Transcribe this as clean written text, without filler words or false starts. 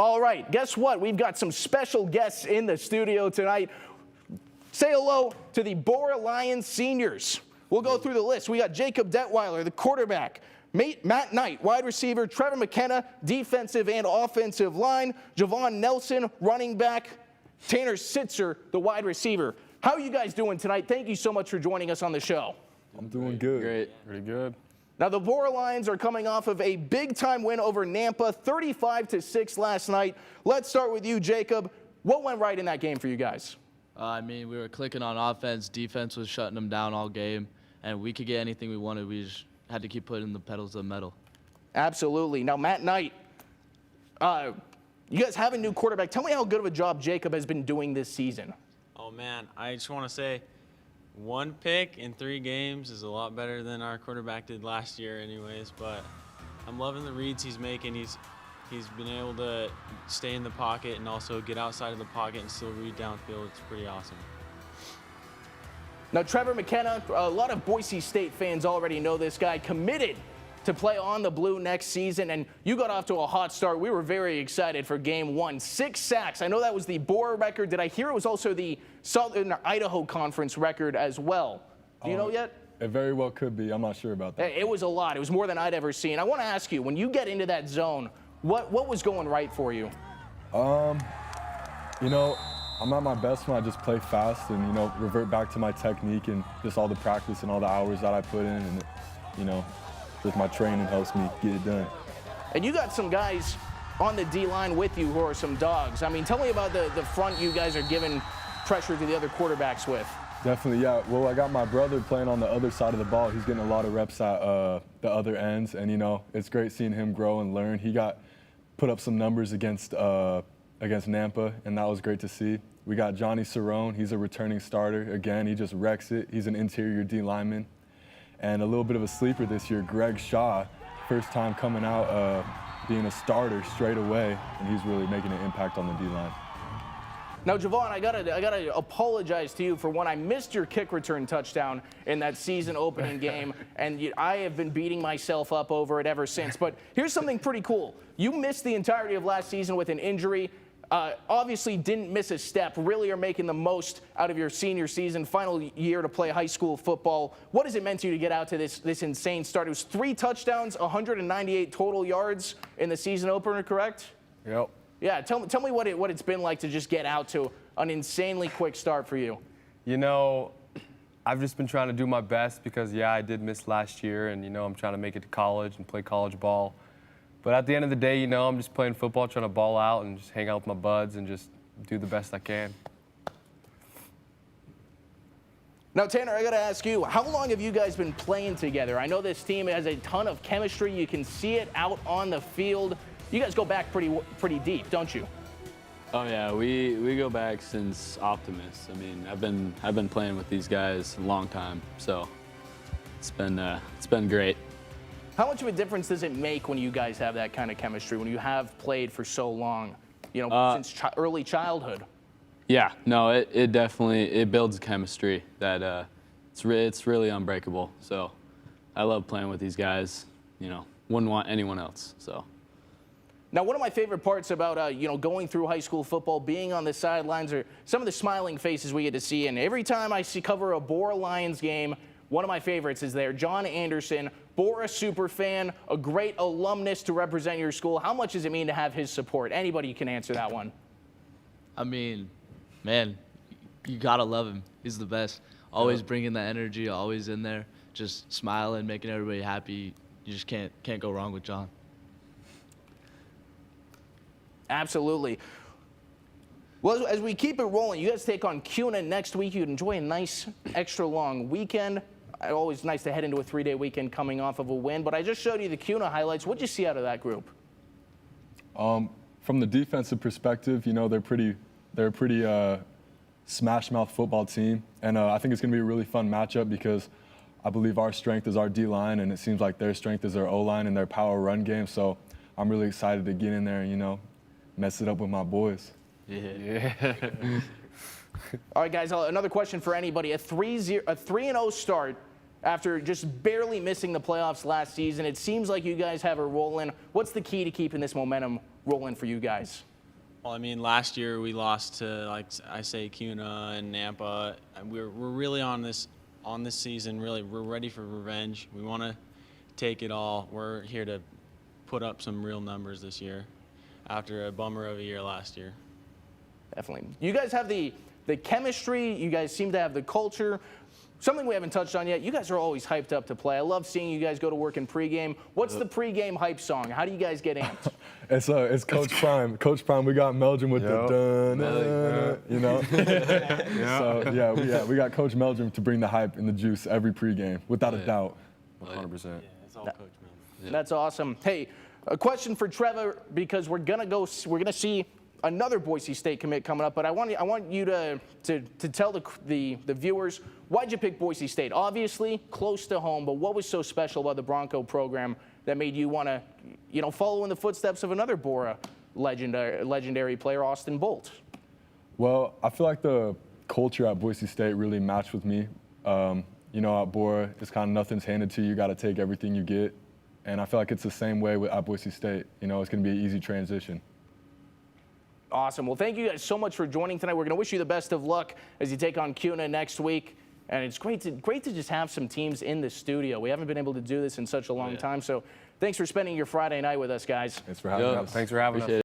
All right, guess what? We've got some special guests in the studio tonight. Say hello to the Borah Lions seniors. We'll go through the list. We got Jacob Detweiler, the quarterback. Matt Knight, wide receiver. Trevor McKenna, defensive and offensive line. Javon Nelson, running back. Tanner Sitzer, the wide receiver. How are you guys doing tonight? Thank you so much for joining us on the show. I'm doing good. Great. Pretty good. Now, the Borah Lions are coming off of a big-time win over Nampa, 35-6 last night. Let's start with you, Jacob. What went right in that game for you guys? We were clicking on offense. Defense was shutting them down all game, and we could get anything we wanted. We just had to keep putting the pedals to the metal. Absolutely. Now, Matt Knight, you guys have a new quarterback. Tell me how good of a job Jacob has been doing this season. Oh, man, I just want to say, 1 pick in 3 games is a lot better than our quarterback did last year anyways, but I'm loving the reads he's making. He's been able to stay in the pocket and also get outside of the pocket and still read downfield. It's pretty awesome. Now, Trevor McKenna, a lot of Boise State fans already know this guy, committed to play on the blue next season, and you got off to a hot start. We were very excited for game 1. 6 sacks. I know that was the Borah record. Did I hear it was also the Southern Idaho Conference record as well? Do you know yet? It very well could be. I'm not sure about that. It was a lot. It was more than I'd ever seen. I want to ask you, when you get into that zone, what was going right for you? You know, I'm at my best when I just play fast and, you know, revert back to my technique and just all the practice and all the hours that I put in, and, you know, just my training helps me get it done. And you got some guys on the D-line with you who are some dogs. I mean, tell me about the front you guys are giving pressure to the other quarterbacks with. Definitely, yeah. Well, I got my brother playing on the other side of the ball. He's getting a lot of reps at the other ends, and, you know, it's great seeing him grow and learn. He put up some numbers against Nampa, and that was great to see. We got Johnny Cerrone. He's a returning starter. Again, he just wrecks it. He's an interior D lineman. And a little bit of a sleeper this year, Greg Shaw, first time coming out being a starter straight away, and he's really making an impact on the D-line. Now, Javon, I gotta apologize to you for when I missed your kick return touchdown in that season opening game, and I have been beating myself up over it ever since. But here's something pretty cool. You missed the entirety of last season with an injury. Obviously didn't miss a step, really are making the most out of your senior season, final year to play high school football. What has it meant to you to get out to this insane start? It was 3 touchdowns, 198 total yards in the season opener, correct? Yep. Yeah, tell me what it's been like to just get out to an insanely quick start for you. You know, I've just been trying to do my best because, yeah, I did miss last year, and, you know, I'm trying to make it to college and play college ball. But at the end of the day, you know, I'm just playing football, trying to ball out and just hang out with my buds and just do the best I can. Now, Tanner, I got to ask you, how long have you guys been playing together? I know this team has a ton of chemistry. You can see it out on the field. You guys go back pretty deep, don't you? Oh yeah, we go back since Optimus. I mean, I've been playing with these guys a long time, so it's been great. How much of a difference does it make when you guys have that kind of chemistry, when you have played for so long, you know, since early childhood? Yeah, no, it definitely builds chemistry that it's really unbreakable. So I love playing with these guys. You know, wouldn't want anyone else. So. Now, one of my favorite parts about you know, going through high school football, being on the sidelines, are some of the smiling faces we get to see. And every time I cover a Borah Lions game, one of my favorites is there. John Anderson, Borah super fan, a great alumnus to represent your school. How much does it mean to have his support? Anybody can answer that one. I mean, man, you gotta love him. He's the best. Always bringing the energy, always in there, just smiling, making everybody happy. You just can't go wrong with John. Absolutely. Well, as we keep it rolling, you guys take on CUNA next week. You enjoy a nice extra long weekend. Always nice to head into a 3-day weekend coming off of a win. But I just showed you the CUNA highlights. What did you see out of that group? From the defensive perspective, you know, they're a pretty smash mouth football team, and I think it's going to be a really fun matchup because I believe our strength is our D-line, and it seems like their strength is their O-line and their power run game. So I'm really excited to get in there and, you know, mess it up with my boys. Yeah. All right, guys, another question for anybody. A 3-0 start after just barely missing the playoffs last season. It seems like you guys have it rolling. What's the key to keeping this momentum rolling for you guys? Well, I mean, last year we lost to, like I say, CUNA and Nampa. And we're really on this season. Really, we're ready for revenge. We want to take it all. We're here to put up some real numbers this year, after a bummer of a year last year. Definitely. You guys have the chemistry. You guys seem to have the culture. Something we haven't touched on yet, you guys are always hyped up to play. I love seeing you guys go to work in pregame. What's the pregame hype song? How do you guys get amped? It's Coach Prime. Coach Prime, we got Meldrum with the dun, you know? So, yeah, we got Coach Meldrum to bring the hype and the juice every pregame, without a doubt. 100%. Yeah, it's all Coach Mel. That's awesome. Hey, a question for Trevor, because we're gonna see another Boise State commit coming up, but I want you to tell the viewers, why'd you pick Boise State? Obviously close to home, but what was so special about the Bronco program that made you want to, follow in the footsteps of another Borah legendary player, Austin Bolt? Well, I feel like the culture at Boise State really matched with me. At Borah, it's kind of nothing's handed to you. You got to take everything you get. And I feel like it's the same way at Boise State. It's going to be an easy transition. Awesome. Well, thank you guys so much for joining tonight. We're going to wish you the best of luck as you take on CUNA next week. And it's great to just have some teams in the studio. We haven't been able to do this in such a long time. So thanks for spending your Friday night with us, guys. Thanks for having us. Thanks for having us.